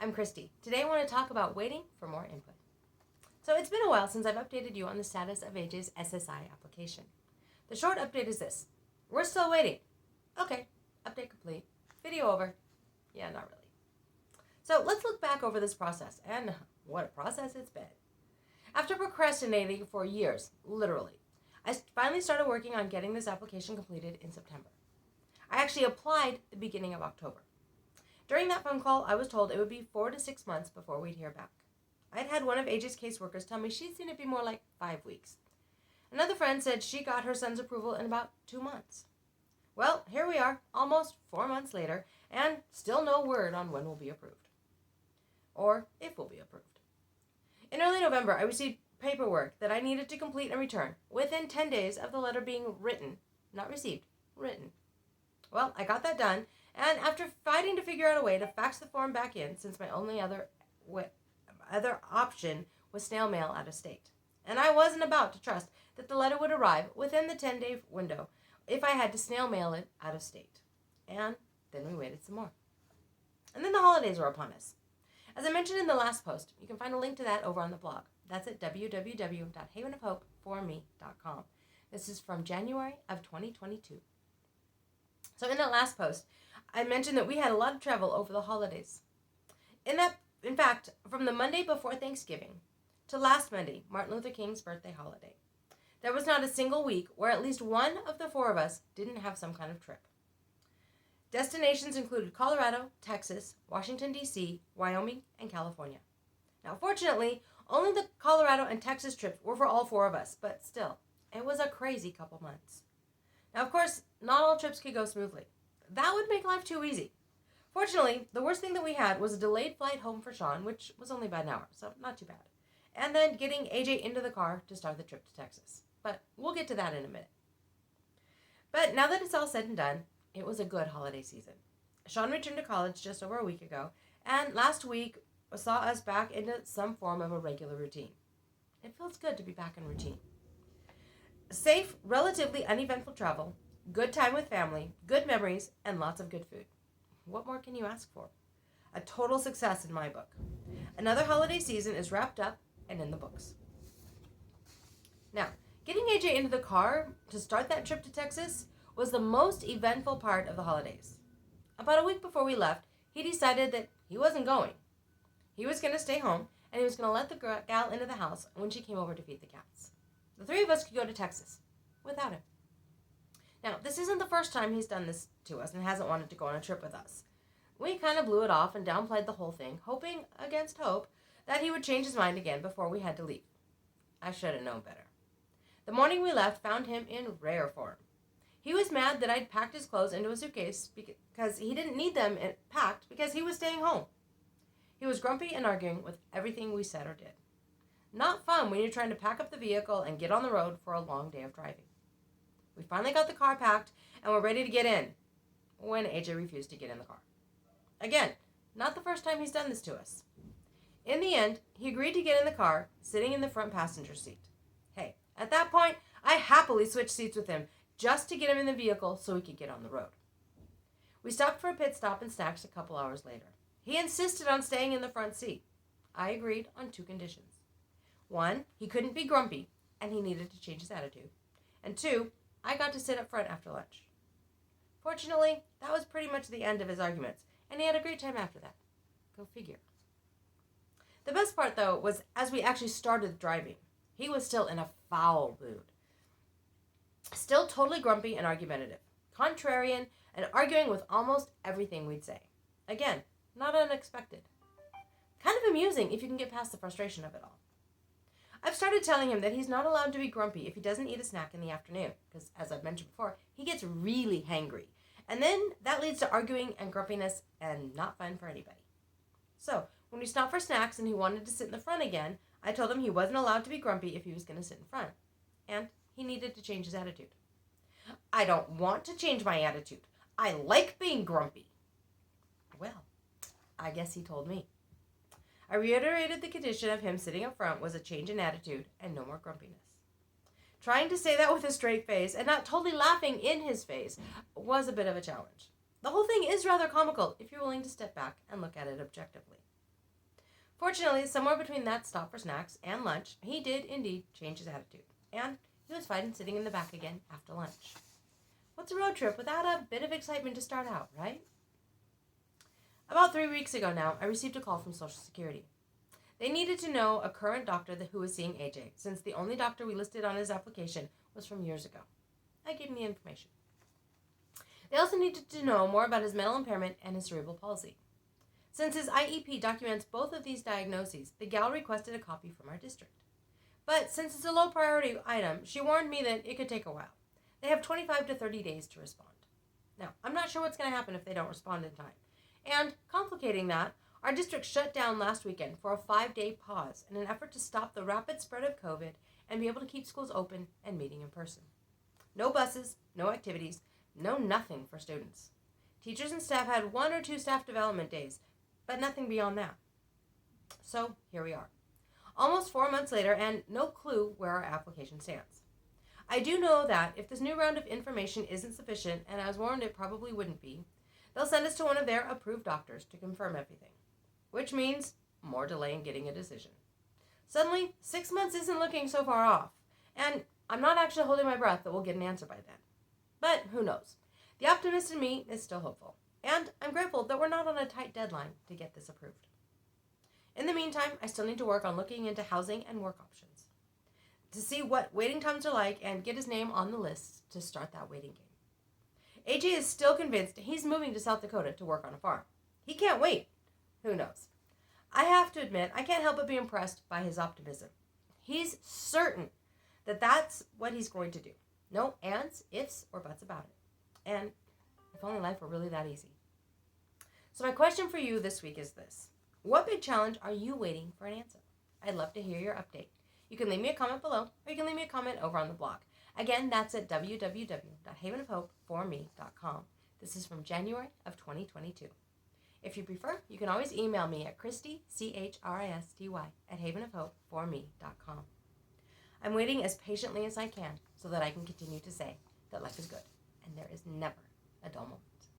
I'm Christy. Today I want to talk about waiting for more input. So it's been a while since I've updated you on the status of AJ's SSI application. The short update is this. We're still waiting. Okay, update complete. Video over. Yeah, not really. So let's look back over this process, and what a process it's been. After procrastinating for years, literally, I finally started working on getting this application completed in September. I actually applied the beginning of October. During that phone call, I was told it would be 4 to 6 months before we'd hear back. I'd had one of AJ's caseworkers tell me she'd seen it be more like 5 weeks. Another friend said she got her son's approval in about 2 months. Well, here we are, almost 4 months later, and still no word on when we'll be approved. Or if we'll be approved. In early November, I received paperwork that I needed to complete and return within 10 days of the letter being written, not received, written. Well, I got that done, and after fighting to figure out a way to fax the form back in, since my only other option was snail mail out of state. And I wasn't about to trust that the letter would arrive within the 10-day window if I had to snail mail it out of state. And then we waited some more. And then the holidays were upon us. As I mentioned in the last post, you can find a link to that over on the blog. That's at www.havenofhopeforme.com. This is from January of 2022. So in that last post, I mentioned that we had a lot of travel over the holidays. In fact, from the Monday before Thanksgiving to last Monday, Martin Luther King's birthday holiday, there was not a single week where at least one of the 4 of us didn't have some kind of trip. Destinations included Colorado, Texas, Washington, D.C., Wyoming, and California. Now, fortunately, only the Colorado and Texas trips were for all 4 of us, but still, it was a crazy couple months. Now, of course, not all trips could go smoothly. That would make life too easy. Fortunately, the worst thing that we had was a delayed flight home for Sean, which was only about an hour, so not too bad. And then getting AJ into the car to start the trip to Texas. But we'll get to that in a minute. But now that it's all said and done, it was a good holiday season. Sean returned to college just over a week ago, and last week saw us back into some form of a regular routine. It feels good to be back in routine. Safe, relatively uneventful travel, good time with family, good memories, and lots of good food. What more can you ask for? A total success in my book. Another holiday season is wrapped up and in the books. Now, getting AJ into the car to start that trip to Texas was the most eventful part of the holidays. About a week before we left, he decided that he wasn't going. He was going to stay home, and he was going to let the gal into the house when she came over to feed the cats. The 3 of us could go to Texas without him. Now, this isn't the first time he's done this to us and hasn't wanted to go on a trip with us. We kind of blew it off and downplayed the whole thing, hoping against hope that he would change his mind again before we had to leave. I should have known better. The morning we left found him in rare form. He was mad that I'd packed his clothes into a suitcase because he didn't need them packed because he was staying home. He was grumpy and arguing with everything we said or did. Not fun when you're trying to pack up the vehicle and get on the road for a long day of driving. We finally got the car packed and were ready to get in when AJ refused to get in the car. Again, not the first time he's done this to us. In the end, he agreed to get in the car, sitting in the front passenger seat. Hey, at that point, I happily switched seats with him just to get him in the vehicle so he could get on the road. We stopped for a pit stop and snacks a couple hours later. He insisted on staying in the front seat. I agreed on 2 conditions. 1, he couldn't be grumpy, and he needed to change his attitude. And 2, I got to sit up front after lunch. Fortunately, that was pretty much the end of his arguments, and he had a great time after that. Go figure. The best part, though, was as we actually started driving, he was still in a foul mood. Still totally grumpy and argumentative, contrarian, and arguing with almost everything we'd say. Again, not unexpected. Kind of amusing if you can get past the frustration of it all. I've started telling him that he's not allowed to be grumpy if he doesn't eat a snack in the afternoon, because, as I've mentioned before, he gets really hangry. And then that leads to arguing and grumpiness, and not fun for anybody. So, when we stopped for snacks and he wanted to sit in the front again, I told him he wasn't allowed to be grumpy if he was going to sit in front. And he needed to change his attitude. I don't want to change my attitude. I like being grumpy. Well, I guess he told me. I reiterated the condition of him sitting up front was a change in attitude and no more grumpiness. Trying to say that with a straight face and not totally laughing in his face was a bit of a challenge. The whole thing is rather comical if you're willing to step back and look at it objectively. Fortunately, somewhere between that stop for snacks and lunch, he did indeed change his attitude, and he was fine sitting in the back again after lunch. What's a road trip without a bit of excitement to start out, right? About 3 weeks ago now, I received a call from Social Security. They needed to know a current doctor who was seeing AJ, since the only doctor we listed on his application was from years ago. I gave him the information. They also needed to know more about his mental impairment and his cerebral palsy. Since his IEP documents both of these diagnoses, the gal requested a copy from our district. But since it's a low priority item, she warned me that it could take a while. They have 25 to 30 days to respond. Now, I'm not sure what's going to happen if they don't respond in time. And, complicating that, our district shut down last weekend for a 5-day pause in an effort to stop the rapid spread of COVID and be able to keep schools open and meeting in person. No buses, no activities, no nothing for students. Teachers and staff had 1 or 2 staff development days, but nothing beyond that. So, here we are. Almost 4 months later, and no clue where our application stands. I do know that if this new round of information isn't sufficient, and I was warned it probably wouldn't be, they'll send us to one of their approved doctors to confirm everything, which means more delay in getting a decision. Suddenly, 6 months isn't looking so far off, and I'm not actually holding my breath that we'll get an answer by then. But who knows? The optimist in me is still hopeful, and I'm grateful that we're not on a tight deadline to get this approved. In the meantime, I still need to work on looking into housing and work options to see what waiting times are like and get his name on the list to start that waiting game. AJ is still convinced he's moving to South Dakota to work on a farm. He can't wait. Who knows? I have to admit, I can't help but be impressed by his optimism. He's certain that that's what he's going to do. No ands, ifs, or buts about it. And if only life were really that easy. So my question for you this week is this. What big challenge are you waiting for an answer? I'd love to hear your update. You can leave me a comment below, or you can leave me a comment over on the blog. Again, that's at www.havenofhopeforme.com. This is from January of 2022. If you prefer, you can always email me at Christy, CHRISTY, at havenofhopeforme.com. I'm waiting as patiently as I can so that I can continue to say that life is good and there is never a dull moment.